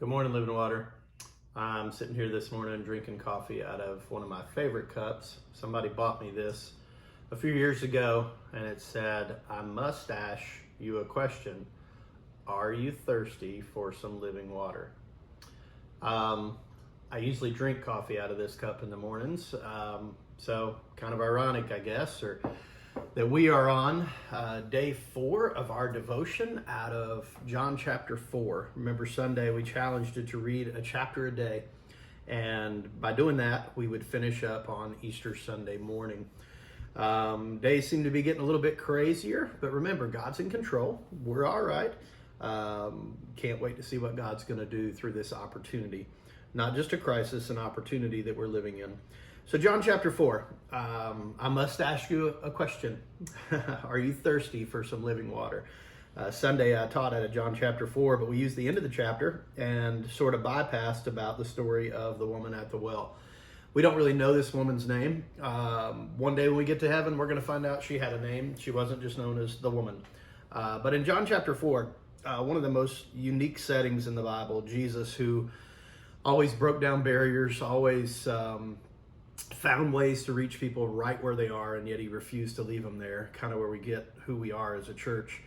Good morning, Living Water. I'm sitting here this morning drinking coffee out of one of my favorite cups. Somebody bought me this a few years ago, and it said, "I must ask you a question. Are you thirsty for some living water?" I usually drink coffee out of this cup in the mornings, so kind of ironic, I guess, or that we are on day 4 of our devotion out of John chapter 4. Remember, Sunday we challenged you to read a chapter a day, and by doing that, we would finish up on Easter Sunday morning. Days seem to be getting a little bit crazier, but remember, God's in control. We're all right. Can't wait to see what God's going to do through this opportunity. Not just a crisis, an opportunity that we're living in. So John chapter 4, I must ask you a question. Are you thirsty for some living water? Sunday I taught out of John chapter 4, but we used the end of the chapter and sort of bypassed about the story of the woman at the well. We don't really know this woman's name. One day when we get to heaven, we're going to find out she had a name. She wasn't just known as the woman. But in John chapter 4, one of the most unique settings in the Bible, Jesus, who always broke down barriers, always found ways to reach people right where they are, and yet he refused to leave them there, kind of where we get who we are as a church.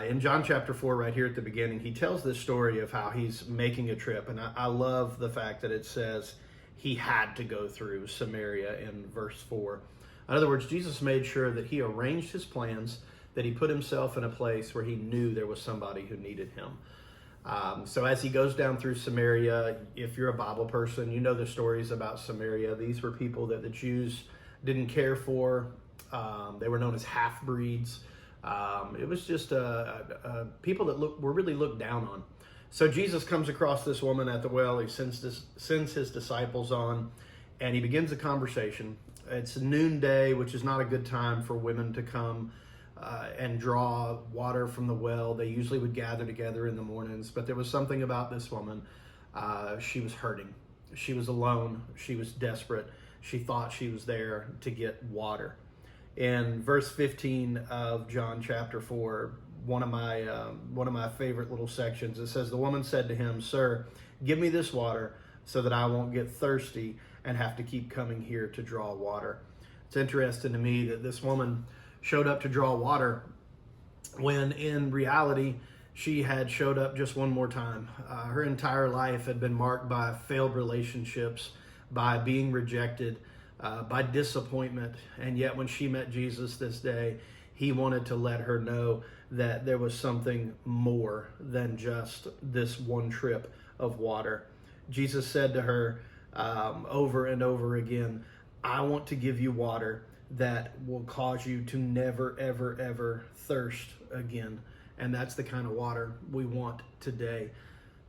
In John chapter 4, right here at the beginning, he tells this story of how he's making a trip, and I love the fact that it says he had to go through Samaria in verse 4. In other words, Jesus made sure that he arranged his plans, that he put himself in a place where he knew there was somebody who needed him. So as he goes down through Samaria, if you're a Bible person, you know the stories about Samaria. These were people that the Jews didn't care for. They were known as half-breeds. It was just people that were really looked down on. So Jesus comes across this woman at the well. He sends his disciples on, and he begins a conversation. It's noonday, which is not a good time for women to come and draw water from the well. They usually would gather together in the mornings, but there was something about this woman. She was hurting. She was alone. She was desperate. She thought she was there to get water. In verse 15 of John chapter 4, one of my favorite little sections, it says, "The woman said to him, 'Sir, give me this water so that I won't get thirsty and have to keep coming here to draw water.'" It's interesting to me that this woman showed up to draw water when in reality she had showed up just one more time. Her entire life had been marked by failed relationships, by being rejected, by disappointment, and yet when she met Jesus this day, he wanted to let her know that there was something more than just this one trip of water. Jesus said to her over and over again, "I want to give you water that will cause you to never, ever, ever thirst again." And that's the kind of water we want today.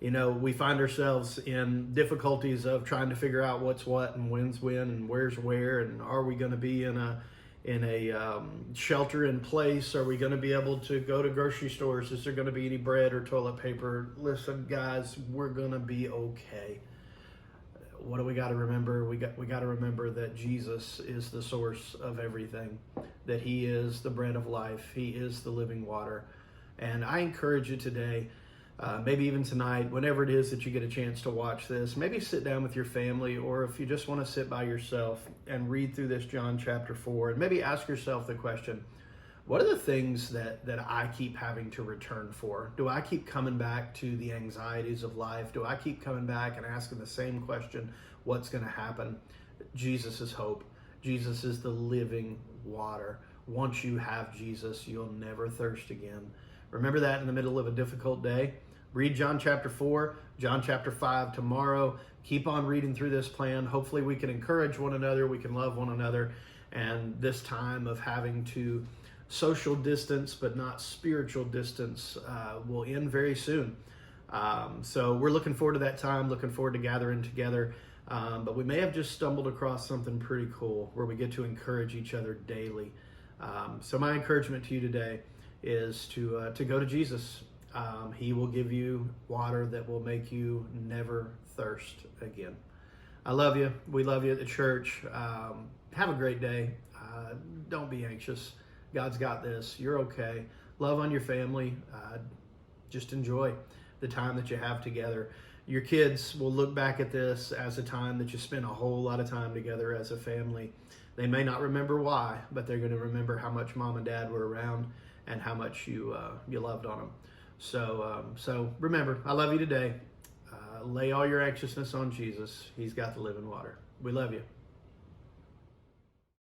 You know, we find ourselves in difficulties of trying to figure out what's what and when's when and where's where, and are we going to be in a shelter in place? Are we going to be able to go to grocery stores? Is there going to be any bread or toilet paper? Listen, guys, we're going to be okay. What do we got to remember? We got to remember that Jesus is the source of everything, that he is the bread of life. He is the living water. And I encourage you today, maybe even tonight, whenever it is that you get a chance to watch this, maybe sit down with your family, or if you just want to sit by yourself and read through this John chapter 4, and maybe ask yourself the question, what are the things that I keep having to return for? Do I keep coming back to the anxieties of life? Do I keep coming back and asking the same question, what's going to happen? Jesus is hope. Jesus is the living water. Once you have Jesus, you'll never thirst again. Remember that in the middle of a difficult day. Read John chapter 4, John chapter 5 tomorrow. Keep on reading through this plan. Hopefully we can encourage one another. We can love one another. And this time of having to social distance, but not spiritual distance, will end very soon. So we're looking forward to that time, looking forward to gathering together. But we may have just stumbled across something pretty cool where we get to encourage each other daily. So my encouragement to you today is to go to Jesus. He will give you water that will make you never thirst again. I love you. We love you at the church. Have a great day. Don't be anxious. God's got this. You're okay. Love on your family. Just enjoy the time that you have together. your kids will look back at this as a time that you spent a whole lot of time together as a family. They may not remember why, but they're going to remember how much mom and dad were around and how much you loved on them. So remember, I lay all your anxiousness on Jesus. He's got the living water. We love you.